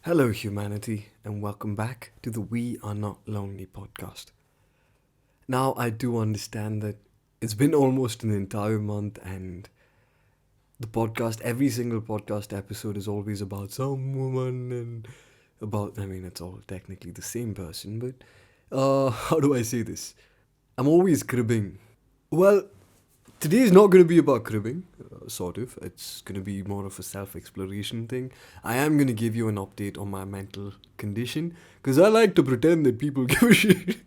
Hello, humanity, and welcome back to the We Are Not Lonely podcast. Now, I do understand that it's been almost an entire month, and every single podcast episode is always about some woman and it's all technically the same person, but how do I say this? I'm always cribbing. Well, today is not going to be about cribbing, sort of. It's going to be more of a self exploration thing. I am going to give you an update on my mental condition because I like to pretend that people give a shit.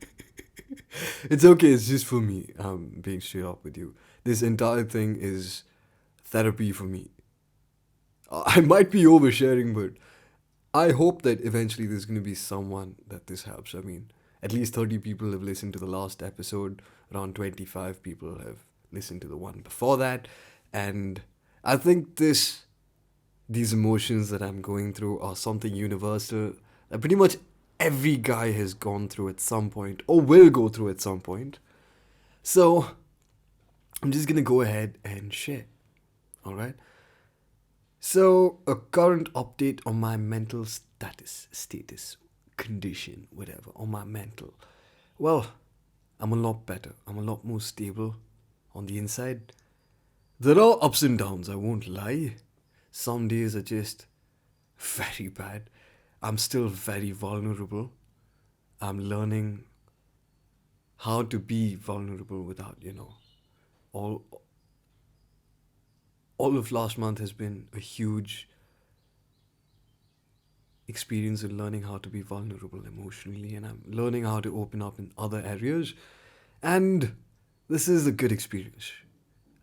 It's okay, it's just for me. I'm being straight up with you. This entire thing is therapy for me. I might be oversharing, but I hope that eventually there's going to be someone that this helps. I mean, at least 30 people have listened to the last episode, around 25 people have listened to the one before that, and I think these emotions that I'm going through are something universal that pretty much every guy has gone through at some point or will go through at some point. So I'm just gonna go ahead and share. Alright? So a current update on my mental status, condition, whatever, on my mental. Well, I'm a lot better. I'm a lot more stable on the inside. There are ups and downs, I won't lie. Some days are just very bad. I'm still very vulnerable. I'm learning how to be vulnerable without, all all of last month has been a huge experience in learning how to be vulnerable emotionally, and I'm learning how to open up in other areas. And this is a good experience.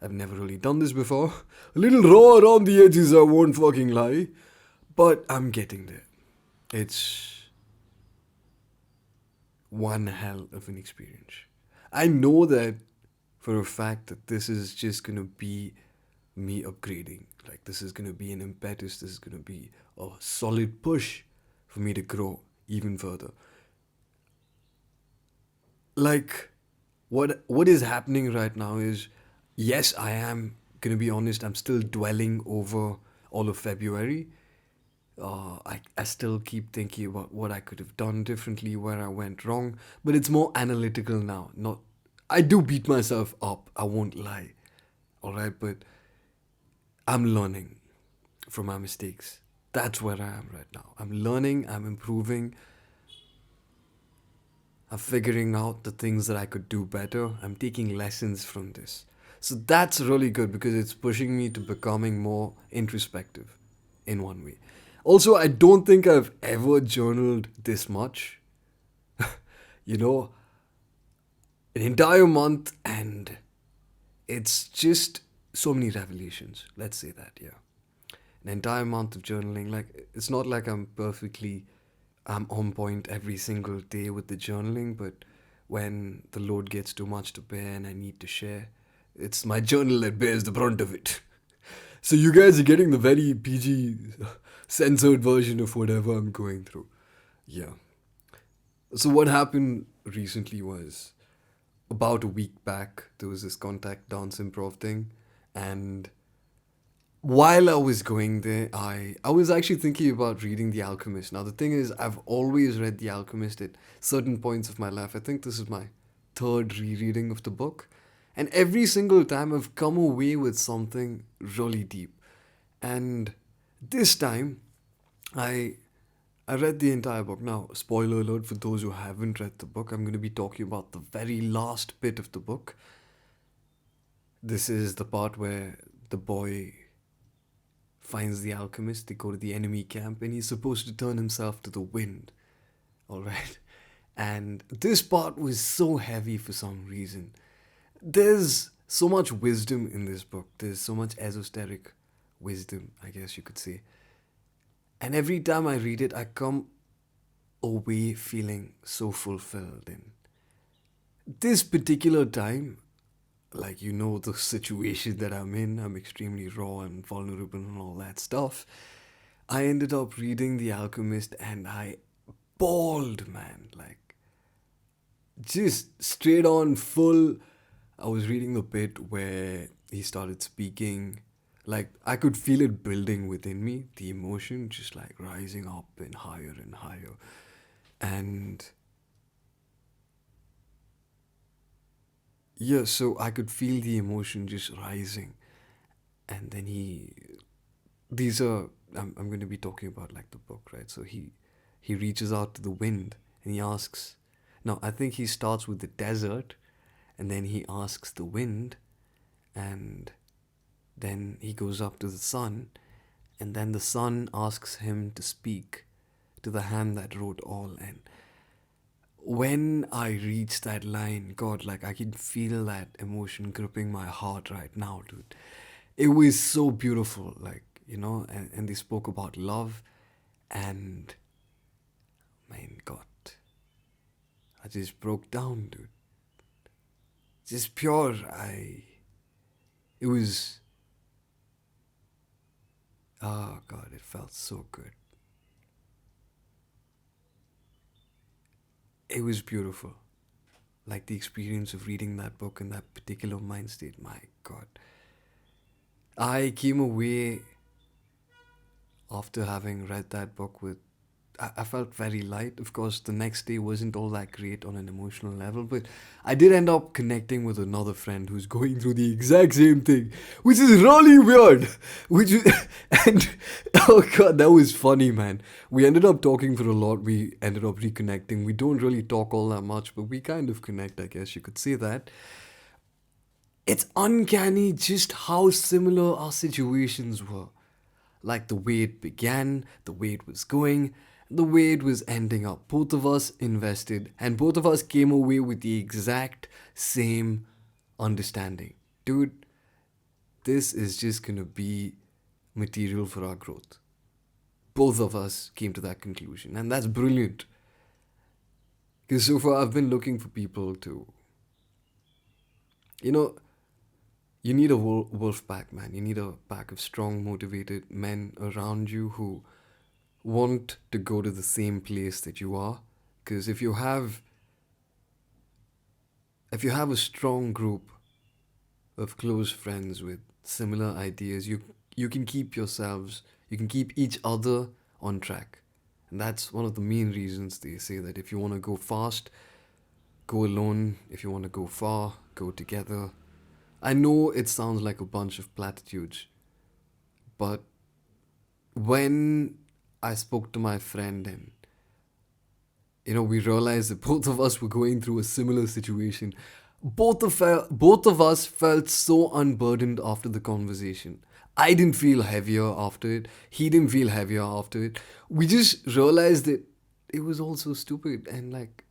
I've never really done this before. A little raw around the edges, I won't fucking lie. But I'm getting there. It's one hell of an experience. I know that for a fact that this is just gonna be me upgrading. Like, this is gonna be an impetus, this is gonna be a solid push for me to grow even further. Like, what is happening right now is, yes, I am gonna be honest, I'm still dwelling over all of February. I still keep thinking about what I could have done differently, where I went wrong, but it's more analytical now. Not, I do beat myself up, I won't lie, alright, but I'm learning from my mistakes. That's where I am right now. I'm learning, I'm improving, I'm figuring out the things that I could do better. I'm taking lessons from this. So that's really good because it's pushing me to becoming more introspective in one way. Also, I don't think I've ever journaled this much. You know, an entire month, and it's just so many revelations. Let's say that, yeah. An entire month of journaling. Like, it's not like I'm on point every single day with the journaling, but when the load gets too much to bear and I need to share, it's my journal that bears the brunt of it. So you guys are getting the very PG censored version of whatever I'm going through. Yeah. So what happened recently was, about a week back, there was this contact dance improv thing, and while I was going there, I was actually thinking about reading The Alchemist. Now, the thing is, I've always read The Alchemist at certain points of my life. I think this is my third rereading of the book. And every single time I've come away with something really deep. And this time, I I read the entire book. Now, spoiler alert for those who haven't read the book, I'm going to be talking about the very last bit of the book. This is the part where the boy finds the alchemist, they go to the enemy camp, and he's supposed to turn himself to the wind. Alright? And this part was so heavy for some reason. There's so much wisdom in this book. There's so much esoteric wisdom, I guess you could say. And every time I read it, I come away feeling so fulfilled. And this particular time, like, the situation that I'm in, I'm extremely raw and vulnerable and all that stuff. I ended up reading The Alchemist and I bawled, man. Like, just straight on full. I was reading the bit where he started speaking Like, I could feel it building within me, the emotion just like rising up and higher and higher. And yeah, so I could feel the emotion just rising. And then these are, I'm going to be talking about like the book, right? So he reaches out to the wind and he asks, no, I think he starts with the desert and then he asks the wind, and then he goes up to the sun, and then the sun asks him to speak to the hand that wrote all. And when I reach that line, God, like I can feel that emotion gripping my heart right now, dude. It was so beautiful, like, and they spoke about love, and my God, I just broke down, dude. Just pure, it was, oh God, it felt so good. It was beautiful. Like the experience of reading that book in that particular mind state, my God. I came away after having read that book with, I felt very light. Of course, the next day wasn't all that great on an emotional level, but I did end up connecting with another friend who's going through the exact same thing, which is really weird. Which is, and oh God, that was funny, man. We ended up talking for a lot. We ended up reconnecting. We don't really talk all that much, but we kind of connect, I guess you could say that. It's uncanny just how similar our situations were. Like the way it began, the way it was going, the way it was ending up. Both of us invested, and both of us came away with the exact same understanding. Dude, this is just gonna be material for our growth. Both of us came to that conclusion, and that's brilliant. Because so far I've been looking for people to, you know, you need a wolf pack, man. You need a pack of strong, motivated men around you who want to go to the same place that you are. Because if you have a strong group of close friends with similar ideas, you can keep yourselves, you can keep each other on track. And that's one of the main reasons they say that if you want to go fast, go alone. If you want to go far, go together. I know it sounds like a bunch of platitudes, but when I spoke to my friend and we realized that both of us were going through a similar situation. Both of us felt so unburdened after the conversation. I didn't feel heavier after it. He didn't feel heavier after it. We just realized that it was all so stupid, and like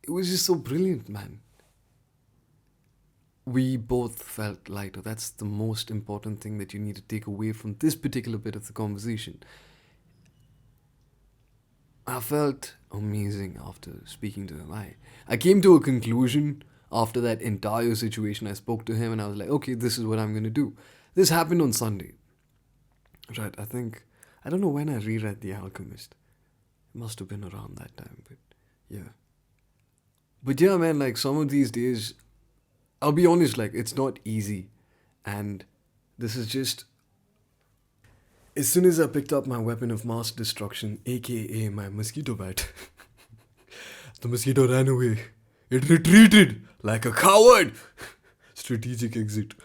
it was just so brilliant, man. We both felt lighter. That's the most important thing that you need to take away from this particular bit of the conversation. I felt amazing after speaking to him. I came to a conclusion after that entire situation. I spoke to him and I was like, okay, this is what I'm going to do. This happened on Sunday. Right, I don't know when I reread The Alchemist. It must have been around that time, but yeah. But yeah, man, like some of these days, I'll be honest, like it's not easy. And this is just, as soon as I picked up my weapon of mass destruction, aka my mosquito bat, the mosquito ran away. It retreated like a coward. Strategic exit.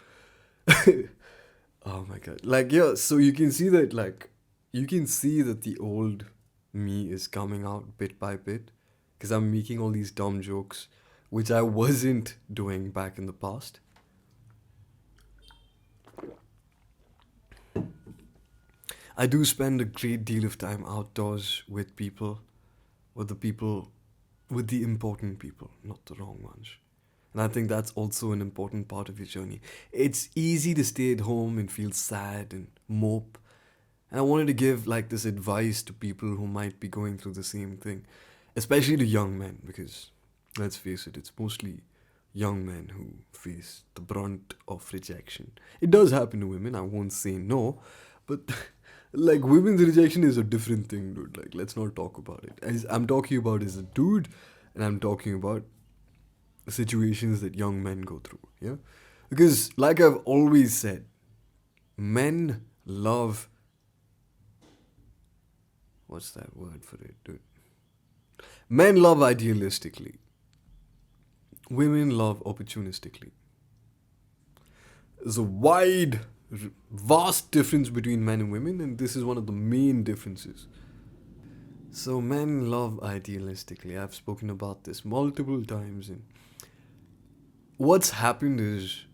Oh my God. Like, yeah, so you can see that, the old me is coming out bit by bit. Because I'm making all these dumb jokes, which I wasn't doing back in the past. I do spend a great deal of time outdoors with people, with the people, with the important people, not the wrong ones. And I think that's also an important part of your journey. It's easy to stay at home and feel sad and mope. And I wanted to give like this advice to people who might be going through the same thing, especially to young men, because let's face it, it's mostly young men who face the brunt of rejection. It does happen to women, I won't say no, but like women's rejection is a different thing, dude. Like, let's not talk about it. As I'm talking about as a dude, and I'm talking about situations that young men go through, yeah? Because, like I've always said, Men love. What's that word for it, dude? Men love idealistically. Women love opportunistically. There's a vast difference between men and women, and this is one of the main differences. So, men love idealistically. I've spoken about this multiple times, and what's happened is,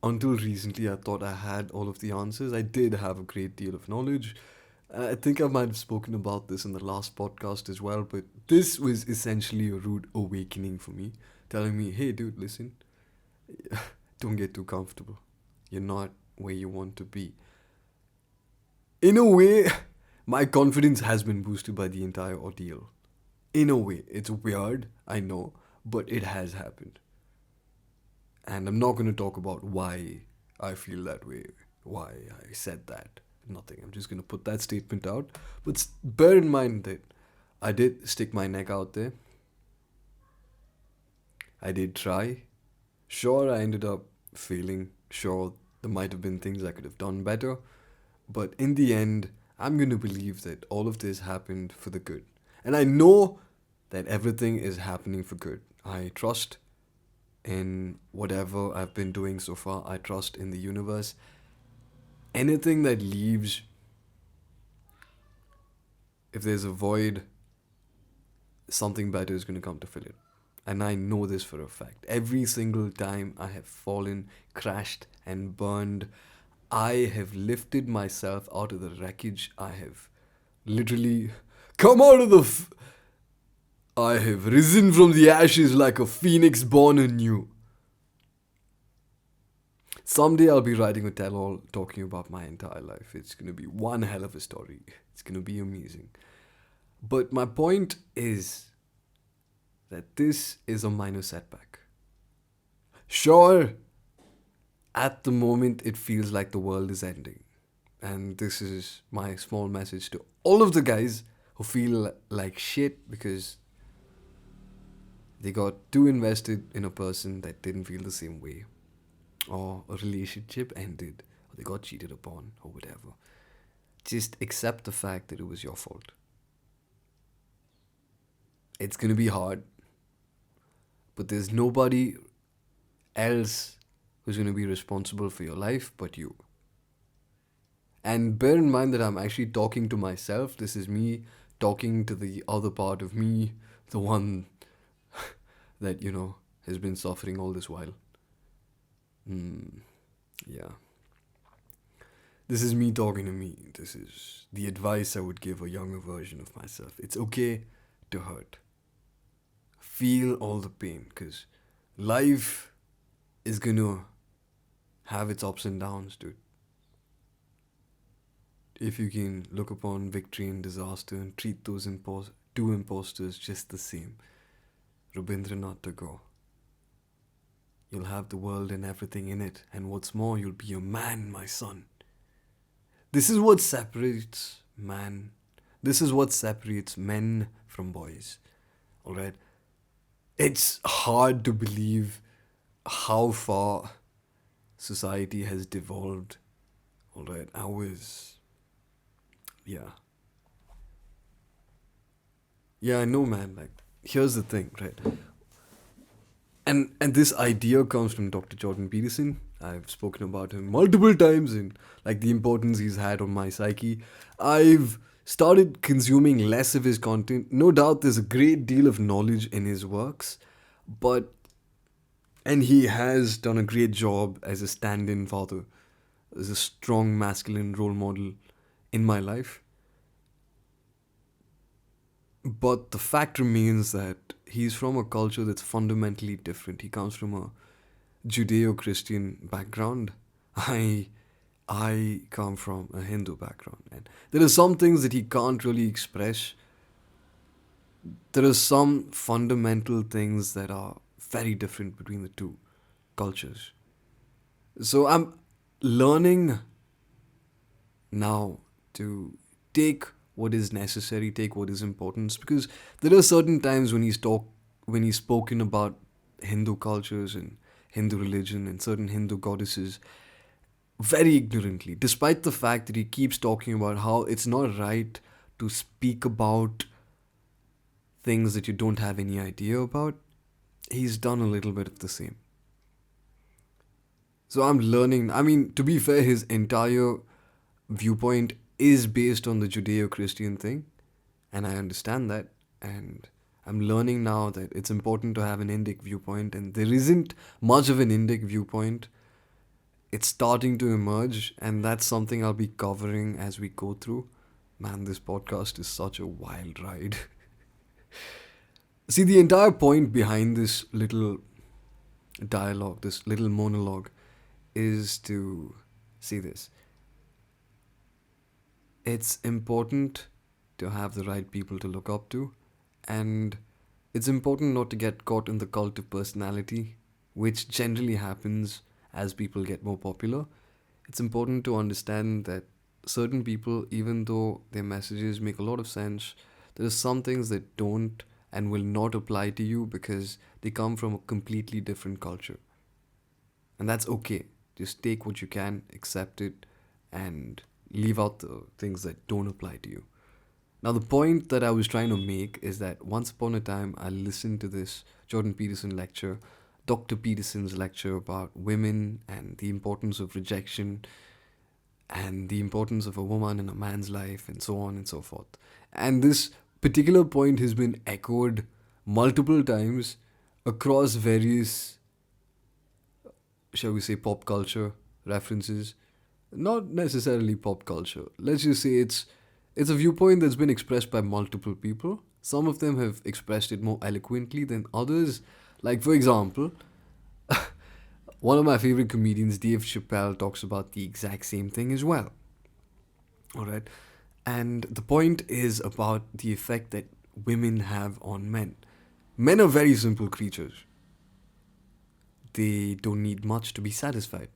until recently, I thought I had all of the answers. I did have a great deal of knowledge. I think I might have spoken about this in the last podcast as well, but this was essentially a rude awakening for me, telling me, hey, dude, listen, don't get too comfortable. You're not where you want to be. In a way, my confidence has been boosted by the entire ordeal. In a way, it's weird, I know, but it has happened. And I'm not going to talk about why I feel that way, why I said that. Nothing. I'm just going to put that statement out. But bear in mind that I did stick my neck out there. I did try. Sure, I ended up failing. Sure, there might have been things I could have done better. But in the end, I'm going to believe that all of this happened for the good. And I know that everything is happening for good. I trust in whatever I've been doing so far. I trust in the universe. Anything that leaves, if there's a void, something better is going to come to fill it. And I know this for a fact. Every single time I have fallen, crashed, and burned, I have lifted myself out of the wreckage. I have literally come out of I have risen from the ashes like a phoenix born anew. Someday I'll be writing a tell-all talking about my entire life. It's going to be one hell of a story. It's going to be amazing. But my point is that this is a minor setback. Sure, at the moment it feels like the world is ending. And this is my small message to all of the guys who feel like shit because they got too invested in a person that didn't feel the same way. Or a relationship ended, or they got cheated upon, or whatever. Just accept the fact that it was your fault. It's gonna be hard, but there's nobody else who's gonna be responsible for your life but you. And bear in mind that I'm actually talking to myself. This is me talking to the other part of me, the one that, has been suffering all this while. Yeah. This is me talking to me. This is the advice I would give a younger version of myself. It's okay to hurt. Feel all the pain, because life is gonna have its ups and downs, dude. If you can look upon victory and disaster and treat those two imposters just the same, Rabindranath Tagore, you'll have the world and everything in it. And what's more, you'll be a man, my son. This is what separates man. This is what separates men from boys. Alright? It's hard to believe how far society has devolved. Alright? Yeah, I know, man. Like, here's the thing, right? And this idea comes from Dr. Jordan Peterson. I've spoken about him multiple times and like the importance he's had on my psyche. I've started consuming less of his content. No doubt there's a great deal of knowledge in his works, and he has done a great job as a stand-in father, as a strong masculine role model in my life. But the fact remains that he's from a culture that's fundamentally different. He comes from a Judeo-Christian background. I come from a Hindu background. And there are some things that he can't really express. There are some fundamental things that are very different between the two cultures. So I'm learning now to take what is necessary, take what is important, because there are certain times when he's spoken about Hindu cultures and Hindu religion and certain Hindu goddesses, very ignorantly, despite the fact that he keeps talking about how it's not right to speak about things that you don't have any idea about. He's done a little bit of the same. So I'm learning. I mean, to be fair, his entire viewpoint is based on the Judeo Christian thing, and I understand that. And I'm learning now that it's important to have an Indic viewpoint, and there isn't much of an Indic viewpoint. It's starting to emerge, and that's something I'll be covering as we go through. Man, this podcast is such a wild ride. See, the entire point behind this little dialogue, this little monologue, is to see this. It's important to have the right people to look up to, and it's important not to get caught in the cult of personality, which generally happens as people get more popular. It's important to understand that certain people, even though their messages make a lot of sense, there are some things that don't and will not apply to you because they come from a completely different culture. And that's okay. Just take what you can, accept it, and leave out the things that don't apply to you. Now, the point that I was trying to make is that once upon a time, I listened to this Jordan Peterson lecture, Dr. Peterson's lecture about women and the importance of rejection and the importance of a woman in a man's life and so on and so forth. And this particular point has been echoed multiple times across various, shall we say, pop culture references. Not necessarily pop culture. Let's just say it's a viewpoint that's been expressed by multiple people. Some of them have expressed it more eloquently than others. Like, for example, one of my favorite comedians, Dave Chappelle, talks about the exact same thing as well. Alright? And the point is about the effect that women have on men. Men are very simple creatures. They don't need much to be satisfied.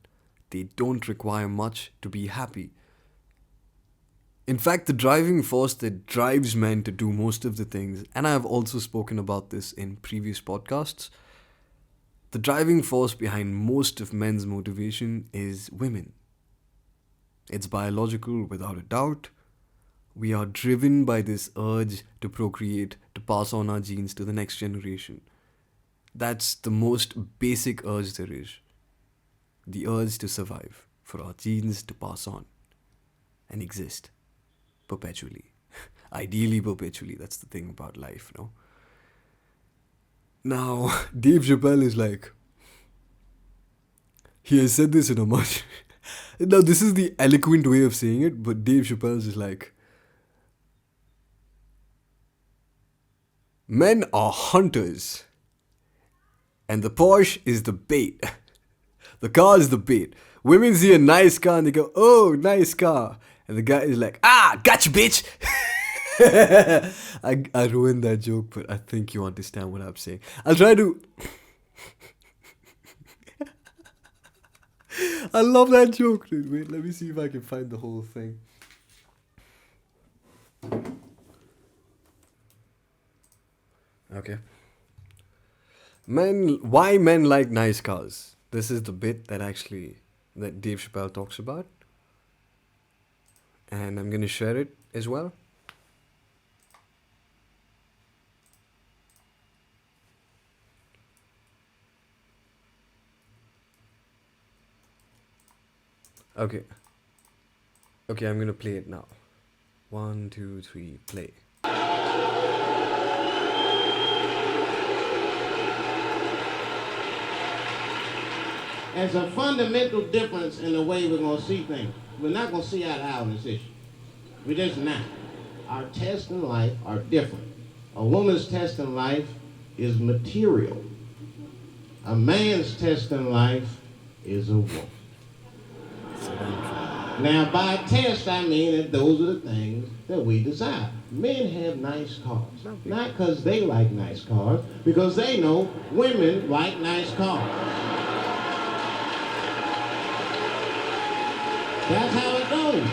They don't require much to be happy. In fact, the driving force that drives men to do most of the things, and I have also spoken about this in previous podcasts, the driving force behind most of men's motivation is women. It's biological without a doubt. We are driven by this urge to procreate, to pass on our genes to the next generation. That's the most basic urge there is. The urge to survive, for our genes to pass on and exist perpetually. Ideally perpetually, that's the thing about life, no? Now, Dave Chappelle is like, he has said this in a much... Now, this is the eloquent way of saying it, but Dave Chappelle is like, men are hunters, and the Porsche is the bait. The car is the bait. Women see a nice car and they go, oh, nice car. And the guy is like, gotcha, bitch. I ruined that joke, but I think you understand what I'm saying. I'll try to... I love that joke, dude. Wait, let me see if I can find the whole thing. Okay. Why men like nice cars? This is the bit that Dave Chappelle talks about. And I'm going to share it as well. Okay. Okay, I'm going to play it now. 1, 2, 3, play. There's a fundamental difference in the way we're going to see things. We're not going to see eye to eye on this issue. We're just not. Our tests in life are different. A woman's test in life is material. A man's test in life is a woman. Now, by test, I mean that those are the things that we desire. Men have nice cars. Not because they like nice cars, because they know women like nice cars. That's how it goes.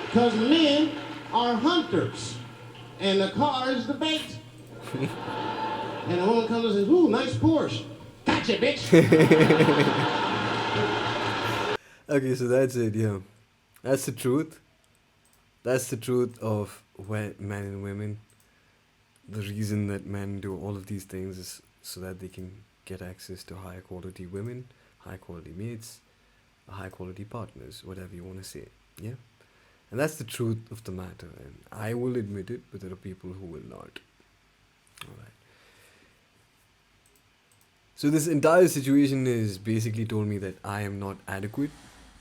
Because men are hunters, and the car is the bait. And a woman comes and says, ooh, nice Porsche. Gotcha, bitch. Okay, so that's it. Yeah, that's the truth. That's the truth of when men and women. The reason that men do all of these things is so that they can get access to higher quality women, high quality mates, high quality partners, whatever you want to say. Yeah, and that's the truth of the matter. And I will admit it, but there are people who will not. All right. So this entire situation has basically told me that I am not adequate.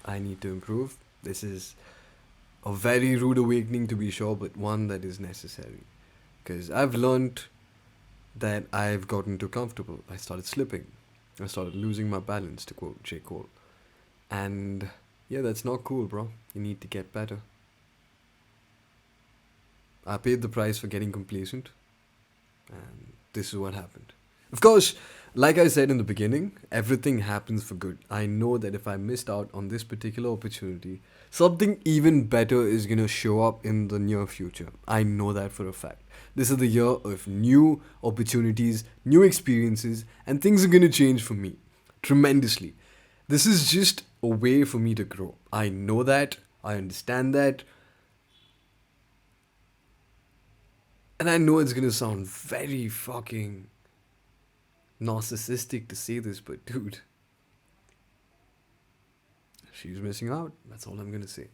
I need to improve. This is a very rude awakening to be sure, but one that is necessary. Because I've learned that I've gotten too comfortable. I started slipping. I started losing my balance, to quote J. Cole. And yeah, that's not cool, bro. You need to get better. I paid the price for getting complacent, and this is what happened. Of course, like I said in the beginning, everything happens for good. I know that if I missed out on this particular opportunity, something even better is going to show up in the near future. I know that for a fact. This is the year of new opportunities, new experiences, and things are going to change for me tremendously. This is just a way for me to grow. I know that, I understand that, and I know it's going to sound very fucking narcissistic to say this, but dude, she's missing out. That's all I'm gonna say.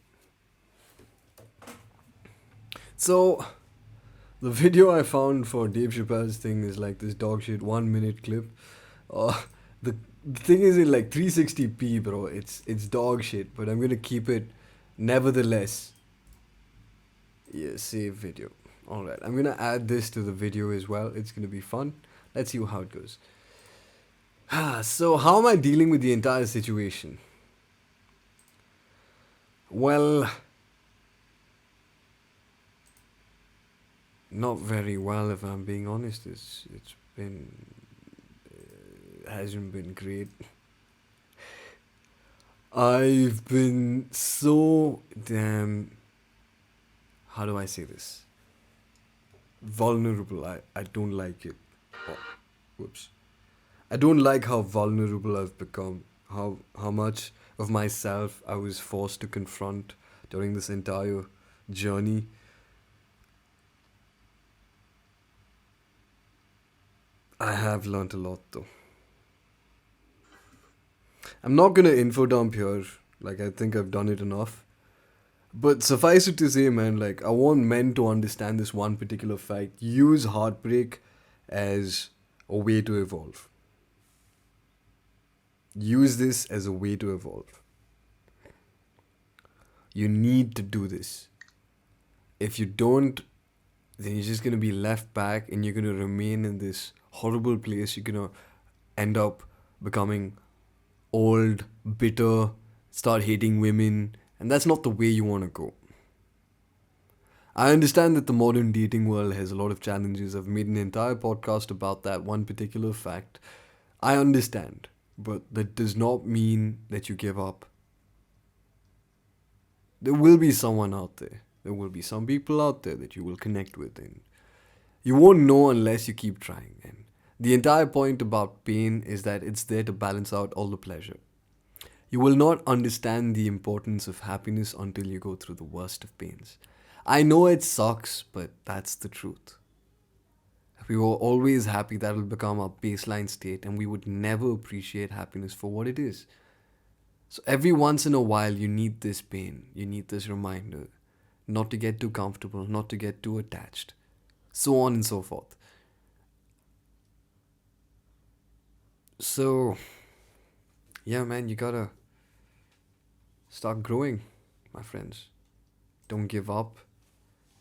So, the video I found for Dave Chappelle's thing is like this dog shit 1 minute clip. Uh, the thing is in like 360p, bro. It's dog shit, but I'm gonna keep it nevertheless. Yeah, save video. Alright, I'm gonna add this to the video as well. It's gonna be fun. Let's see how it goes. So, how am I dealing with the entire situation? Well, not very well, if I'm being honest. It's been hasn't been great. I've been so damn, how do I say this? Vulnerable. I don't like it. Oh, whoops. I don't like how vulnerable I've become. How much of myself I was forced to confront during this entire journey. I have learnt a lot though. I'm not gonna info dump here. Like I think I've done it enough. But suffice it to say, man, like I want men to understand this one particular fact. Use heartbreak as a way to evolve. Use this as a way to evolve. You need to do this. If you don't, then you're just gonna be left back and you're gonna remain in this horrible place. You're gonna end up becoming old, bitter, start hating women, and that's not the way you want to go. I understand that the modern dating world has a lot of challenges. I've made an entire podcast about that one particular fact. I understand, but that does not mean that you give up. There will be someone out there. There will be some people out there that you will connect with, and you won't know unless you keep trying. And the entire point about pain is that it's there to balance out all the pleasure. You will not understand the importance of happiness until you go through the worst of pains. I know it sucks, but that's the truth. If we were always happy, that will become our baseline state, and we would never appreciate happiness for what it is. So every once in a while, you need this pain, you need this reminder not to get too comfortable, not to get too attached, so on and so forth. So, yeah, man, you gotta start growing, my friends. Don't give up.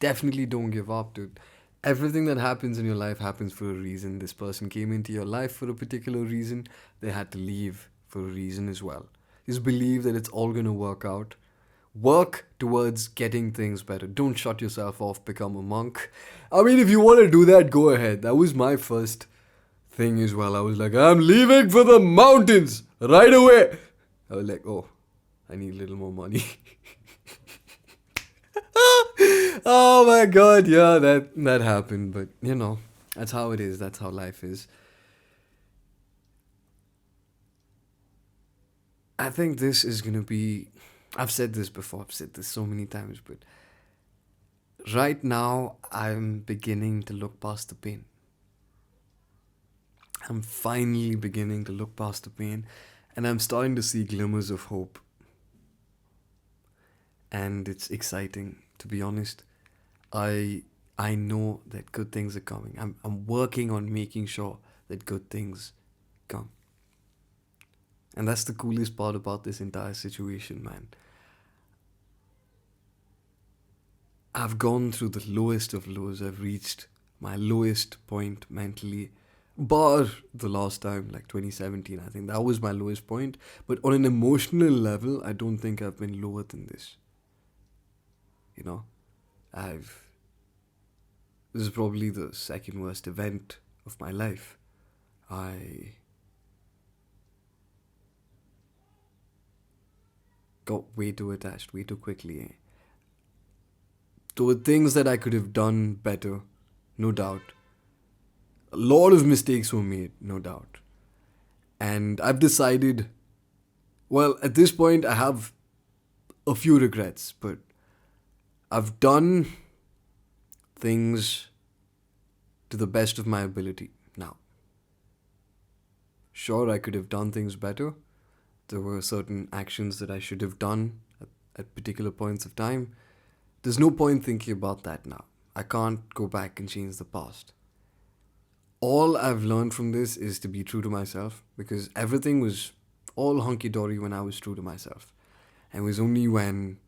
Definitely don't give up, dude. Everything that happens in your life happens for a reason. This person came into your life for a particular reason. They had to leave for a reason as well. Just believe that it's all gonna work out. Work towards getting things better. Don't shut yourself off, become a monk. I mean, if you want to do that, go ahead. That was my first thing as well. I was like, I'm leaving for the mountains right away. I was like, oh, I need a little more money. Oh my god, yeah, that happened. But you know, that's how it is. That's how life is. I think this is gonna be. I've said this before, I've said this so many times, but right now I'm beginning to look past the pain. I'm finally beginning to look past the pain, and I'm starting to see glimmers of hope. And it's exciting, to be honest. I I know that good things are coming. I'm working on making sure that good things come. And that's the coolest part about this entire situation, man. I've gone through the lowest of lows. I've reached my lowest point mentally. Bar the last time, like 2017, I think that was my lowest point. But on an emotional level, I don't think I've been lower than this. You know, I've. This is probably the second worst event of my life. I got way too attached way too quickly. There were things that I could have done better, no doubt. A lot of mistakes were made, no doubt. And I've decided, well, at this point, I have a few regrets, but I've done things to the best of my ability now. Sure, I could have done things better. There were certain actions that I should have done at particular points of time. There's no point thinking about that now. I can't go back and change the past. All I've learned from this is to be true to myself because everything was all hunky dory when I was true to myself. And it was only when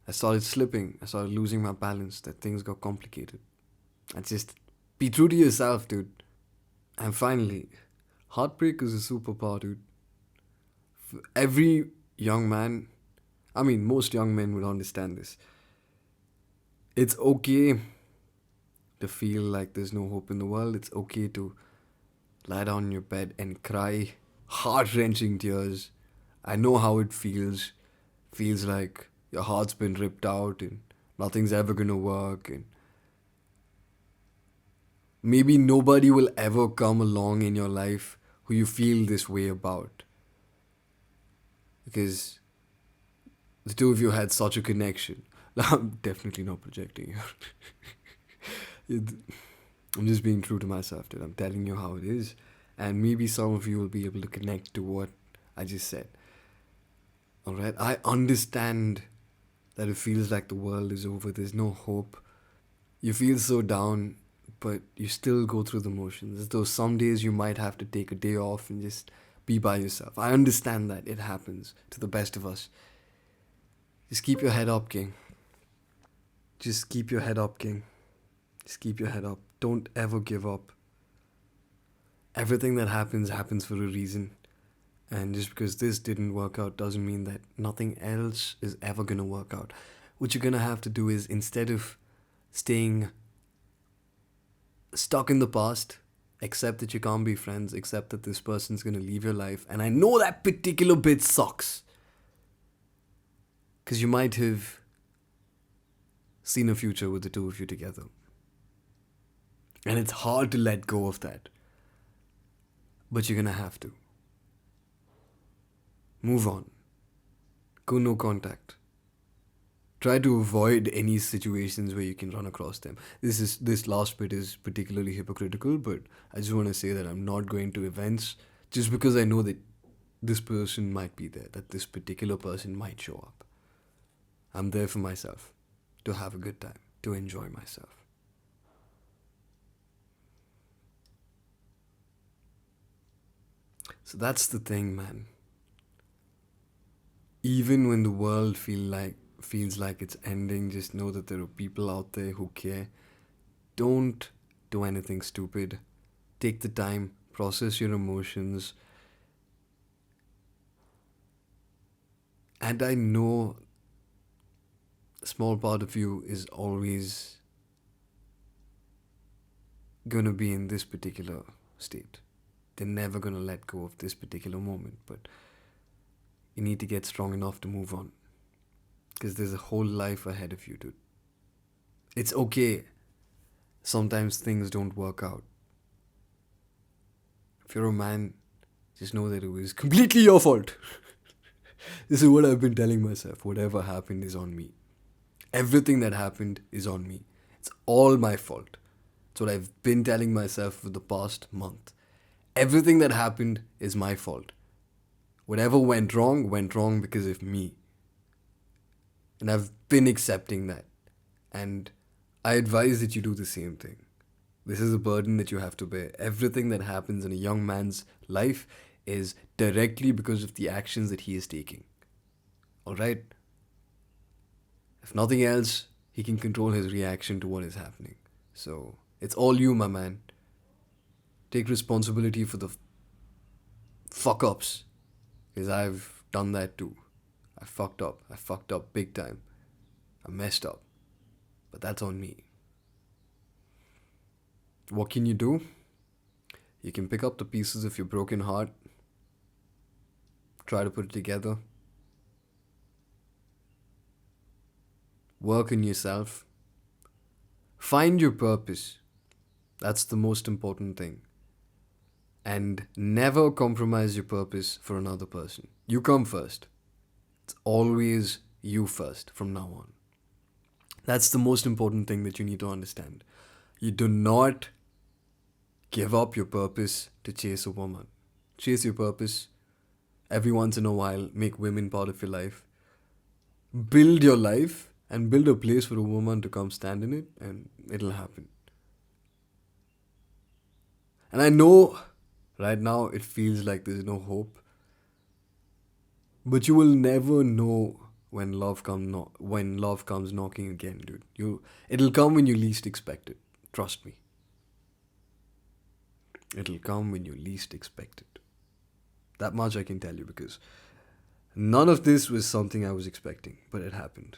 I started slipping, I started losing my balance, that things got complicated. I just be true to yourself, dude. And finally, heartbreak is a superpower, dude. For every young man, I mean, most young men would understand this. It's okay to feel like there's no hope in the world. It's okay to lie down in your bed and cry heart wrenching tears. I know how it feels. Feels like your heart's been ripped out and nothing's ever gonna work, and maybe nobody will ever come along in your life who you feel this way about. Because the two of you had such a connection. I'm definitely not projecting. I'm just being true to myself, dude. I'm telling you how it is. And maybe some of you will be able to connect to what I just said. Alright? I understand that it feels like the world is over, there's no hope. You feel so down, but you still go through the motions. As though some days you might have to take a day off and just be by yourself. I understand that. It happens to the best of us. Just keep your head up, King. Just keep your head up, King. Just keep your head up. Don't ever give up. Everything that happens for a reason. And just because this didn't work out doesn't mean that nothing else is ever going to work out. What you're going to have to do is, instead of staying stuck in the past, accept that you can't be friends, accept that this person's going to leave your life. And I know that particular bit sucks. Because you might have seen a future with the two of you together. And it's hard to let go of that. But you're going to have to. Move on. Go no contact. Try to avoid any situations where you can run across them. This last bit is particularly hypocritical, but I just want to say that I'm not going to events just because I know that this person might be there, that this particular person might show up. I'm there for myself, to have a good time, to enjoy myself. So that's the thing, man. Even when the world feels like it's ending, just know that there are people out there who care. Don't do anything stupid. Take the time, process your emotions. And I know a small part of you is always gonna be in this particular state. They're never gonna let go of this particular moment, but you need to get strong enough to move on. Because there's a whole life ahead of you, dude. It's okay. Sometimes things don't work out. If you're a man, just know that it was completely your fault. This is what I've been telling myself. Whatever happened is on me. Everything that happened is on me. It's all my fault. That's what I've been telling myself for the past month. Everything that happened is my fault. Whatever went wrong because of me. And I've been accepting that. And I advise that you do the same thing. This is a burden that you have to bear. Everything that happens in a young man's life is directly because of the actions that he is taking. Alright? If nothing else, he can control his reaction to what is happening. So, it's all you, my man. Take responsibility for the fuck ups. Because I've done that too. I fucked up. I fucked up big time. I messed up. But that's on me. What can you do? You can pick up the pieces of your broken heart, try to put it together, work on yourself, find your purpose. That's the most important thing. And never compromise your purpose for another person. You come first. It's always you first from now on. That's the most important thing that you need to understand. You do not give up your purpose to chase a woman. Chase your purpose. Every once in a while, make women part of your life. Build your life and build a place for a woman to come stand in it, and it'll happen. And I know right now it feels like there's no hope. But you will never know when love comes knocking again, dude. It'll come when you least expect it. Trust me. It'll come when you least expect it. That much I can tell you, because none of this was something I was expecting, but it happened.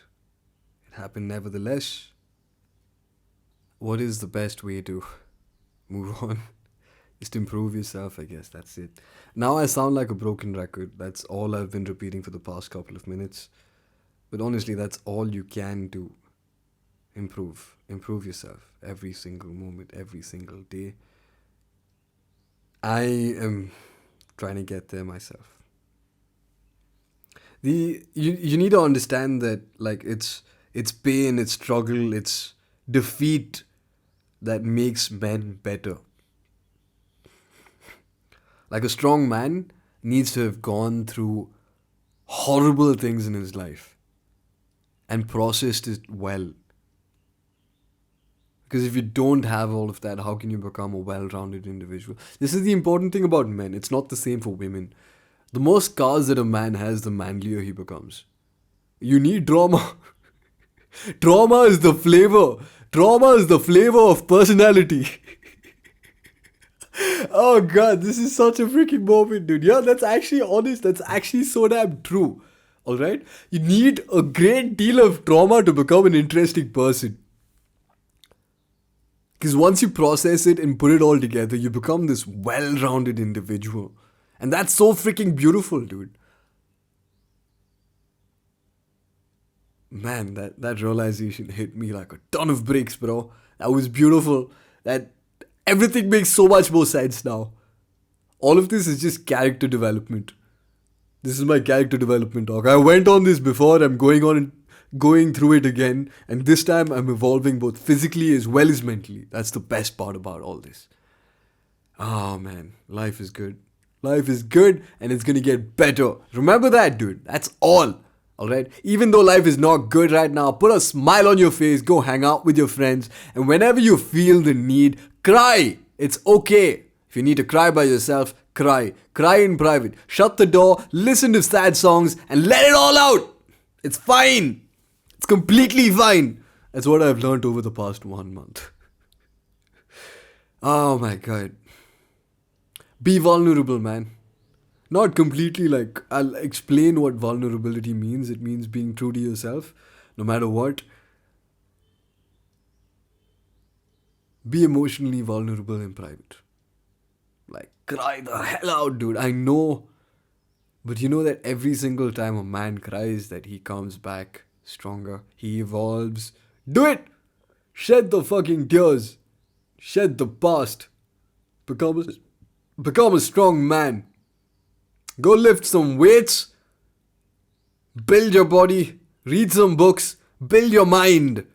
It happened nevertheless. What is the best way to move on? Just improve yourself, I guess. That's it. Now I sound like a broken record. That's all I've been repeating for the past couple of minutes. But honestly, that's all you can do. Improve. Improve yourself. Every single moment, every single day. I am trying to get there myself. You need to understand that, like, it's pain, it's struggle, it's defeat that makes men better. Like, a strong man needs to have gone through horrible things in his life and processed it well. Because if you don't have all of that, how can you become a well-rounded individual? This is the important thing about men. It's not the same for women. The more scars that a man has, the manlier he becomes. You need trauma. Trauma is the flavor. Trauma is the flavor of personality. Oh god, this is such a freaking moment, dude. Yeah, that's actually honest. That's actually so damn true. Alright? You need a great deal of trauma to become an interesting person. Because once you process it and put it all together, you become this well-rounded individual. And that's so freaking beautiful, dude. Man, that realization hit me like a ton of bricks, bro. That was beautiful. That everything makes so much more sense now. All of this is just character development. This is my character development talk. I went on this before. I'm going through it again, and this time I'm evolving both physically as well as mentally. That's the best part about all this. Oh man, life is good. Life is good, and it's gonna get better. Remember that, dude. That's all. Alright? Even though life is not good right now, put a smile on your face, go hang out with your friends, and whenever you feel the need, cry. It's okay. If you need to cry by yourself, cry. Cry in private. Shut the door, listen to sad songs, and let it all out. It's fine. It's completely fine. That's what I've learned over the past 1 month. Oh my god. Be vulnerable, man. Not completely, like, I'll explain what vulnerability means. It means being true to yourself, no matter what. Be emotionally vulnerable in private. Like, cry the hell out, dude. I know. But you know that every single time a man cries, that he comes back stronger. He evolves. Do it! Shed the fucking tears. Shed the past. Become a strong man. Go lift some weights, build your body, read some books, build your mind.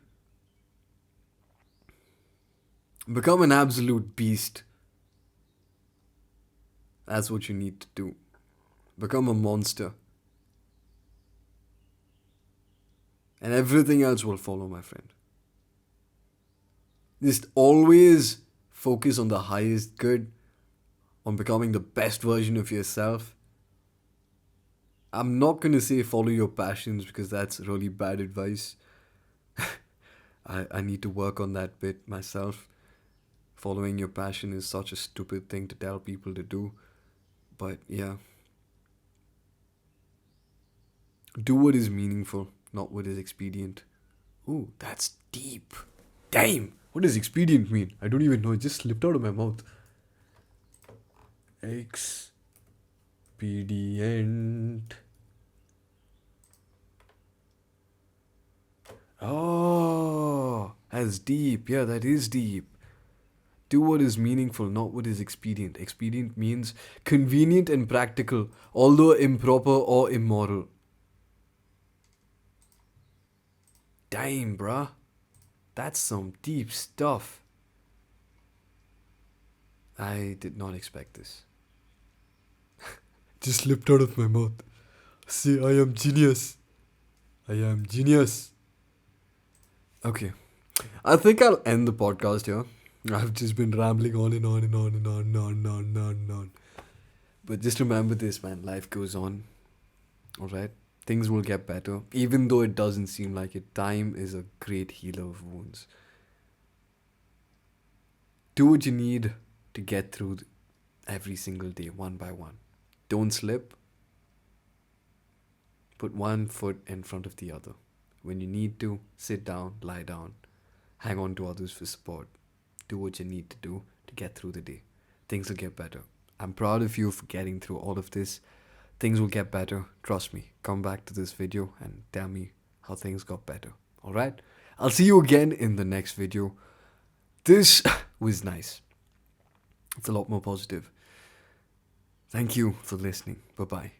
Become an absolute beast. That's what you need to do. Become a monster. And everything else will follow, my friend. Just always focus on the highest good, on becoming the best version of yourself. I'm not going to say follow your passions because that's really bad advice. I need to work on that bit myself. Following your passion is such a stupid thing to tell people to do. But yeah. Do what is meaningful, not what is expedient. Ooh, that's deep. Damn! What does expedient mean? I don't even know. It just slipped out of my mouth. Expedient. Oh, that's deep. Yeah, that is deep. Do what is meaningful, not what is expedient. Expedient means convenient and practical, although improper or immoral. Damn, bruh. That's some deep stuff. I did not expect this. Just slipped out of my mouth. See, I am genius. I am genius. Okay. I think I'll end the podcast here. I've just been rambling on and on and on and on and on and on and on and on. But just remember this, man. Life goes on. Alright? Things will get better. Even though it doesn't seem like it. Time is a great healer of wounds. Do what you need to get through every single day, one by one. Don't slip. Put one foot in front of the other. When you need to, sit down, lie down. Hang on to others for support. Do what you need to do to get through the day. Things will get better. I'm proud of you for getting through all of this. Things will get better. Trust me. Come back to this video and tell me how things got better. Alright? I'll see you again in the next video. This was nice. It's a lot more positive. Thank you for listening. Bye-bye.